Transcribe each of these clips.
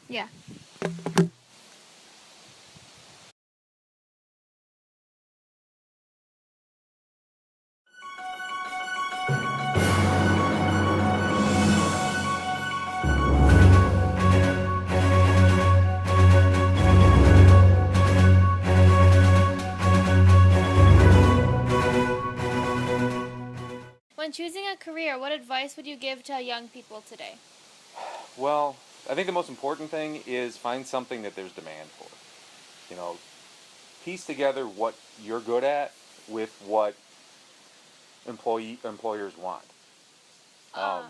Yeah. When choosing a career, what advice would you give to young people today? Well, I think the most important thing is find something that there's demand for. You know, piece together what you're good at with what employers want. Uh,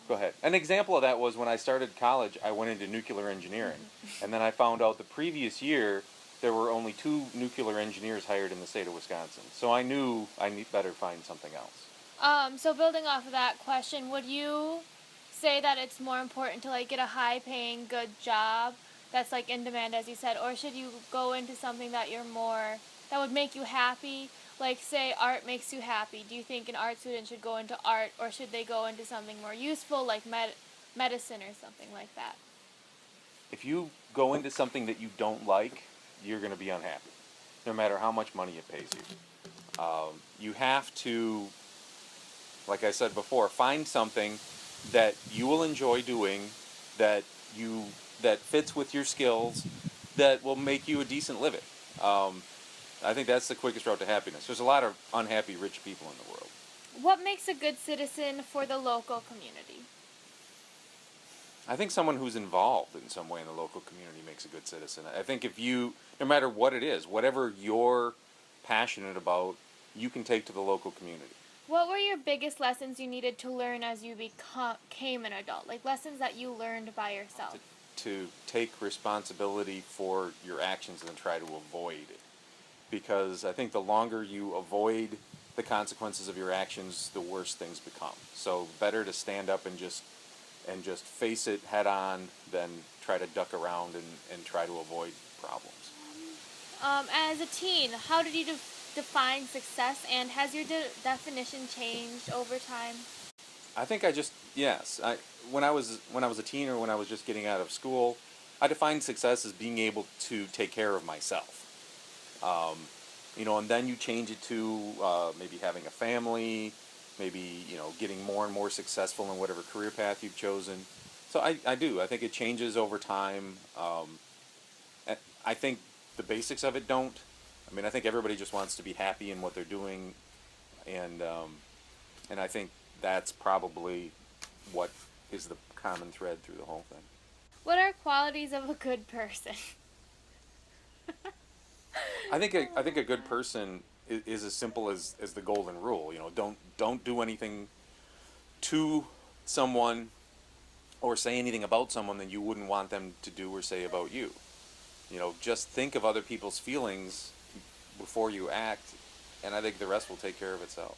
Go ahead. An example of that was when I started college, I went into nuclear engineering, and then I found out the previous year there were only 2 nuclear engineers hired in the state of Wisconsin. So I knew I need better find something else. so building off of that question, would you say that it's more important to like get a high paying good job that's like in demand as you said, or should you go into something that you're more that would make you happy? Like say art makes you happy. Do you think an art student should go into art or should they go into something more useful like medicine or something like that? If you go into something that you don't like, you're going to be unhappy, no matter how much money it pays you. You have to, like I said before, find something that you will enjoy doing, that you that fits with your skills, that will make you a decent living. Um, I think that's the quickest route to happiness. There's a lot of unhappy rich people in the world. What makes a good citizen for the local community? I think someone who's involved in some way in the local community makes a good citizen. I think if you, no matter what it is, whatever you're passionate about, you can take to the local community. What were your biggest lessons you needed to learn as you became an adult? Like lessons that you learned by yourself? To take responsibility for your actions and try to avoid it. Because I think the longer you avoid the consequences of your actions, the worse things become. So better to stand up and just face it head on than try to duck around and try to avoid problems. As a teen, how did you define success, and has your definition changed over time? I think I just yes. When I was a teen or when I was just getting out of school, I defined success as being able to take care of myself. Um, and then you change it to maybe having a family, maybe getting more and more successful in whatever career path you've chosen. So I do. I think it changes over time. I think the basics of it don't. I mean, I think everybody just wants to be happy in what they're doing, and I think that's probably what is the common thread through the whole thing. What are qualities of a good person? I think a good person is as simple as the golden rule. Don't do anything to someone or say anything about someone that you wouldn't want them to do or say about you. Just think of other people's feelings before you act, and I think the rest will take care of itself.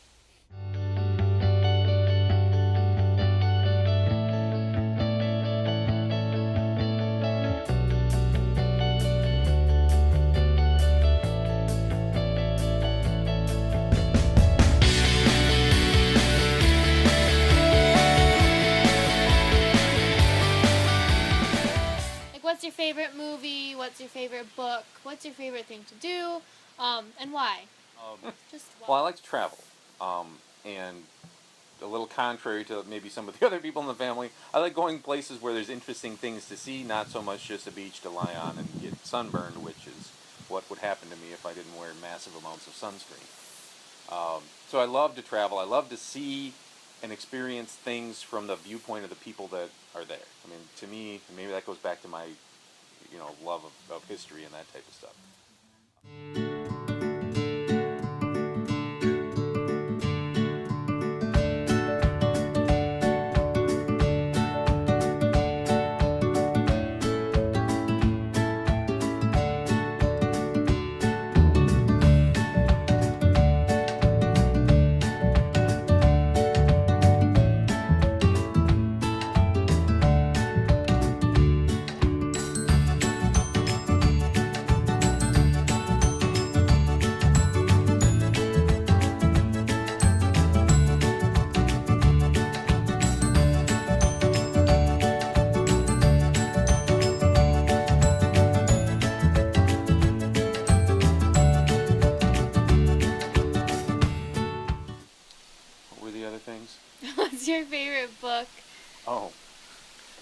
Like, what's your favorite movie? What's your favorite book? What's your favorite thing to do? And why? Just why? Well, I like to travel, and a little contrary to maybe some of the other people in the family, I like going places where there's interesting things to see, not so much just a beach to lie on and get sunburned, which is what would happen to me if I didn't wear massive amounts of sunscreen. So I love to travel. I love to see and experience things from the viewpoint of the people that are there. I mean, to me, maybe that goes back to my, love of history and that type of stuff. favorite book? Oh,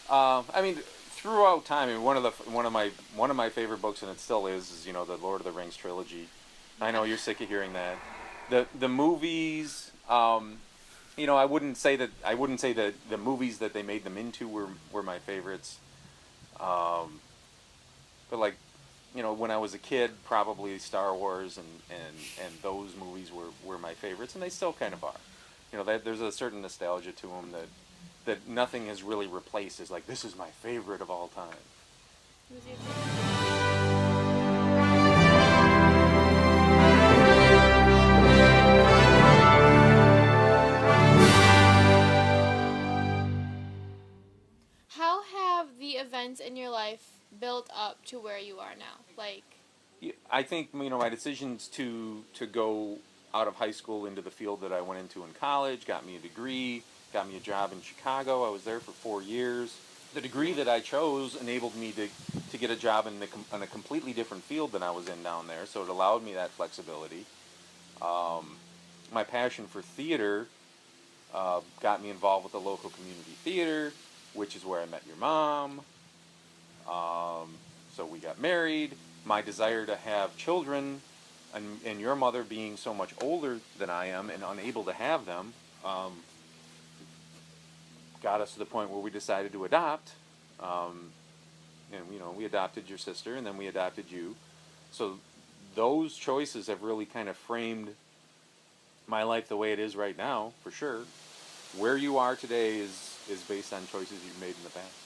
I mean, throughout time, I mean, one of my favorite books, and it still is the Lord of the Rings trilogy. I know you're sick of hearing that. The movies, I wouldn't say that the movies that they made them into were my favorites. Um, but like, when I was a kid, probably Star Wars and those movies were my favorites, and they still kind of are. There's a certain nostalgia to them that nothing has really replaced as like this is my favorite of all time. Who's your favorite? How have the events in your life built up to where you are now? Like, Yeah, I think my decisions to go out of high school into the field that I went into in college got me a degree, got me a job in Chicago. I was there for 4 years. The degree that I chose enabled me to get a job in a completely different field than I was in down there, so it allowed me that flexibility. My passion for theater got me involved with the local community theater, which is where I met your mom. So we got married. My desire to have children, and your mother being so much older than I am and unable to have them, got us to the point where we decided to adopt. Um, and we adopted your sister, and then we adopted you. So those choices have really kind of framed my life the way it is right now, for sure. Where you are today is based on choices you've made in the past.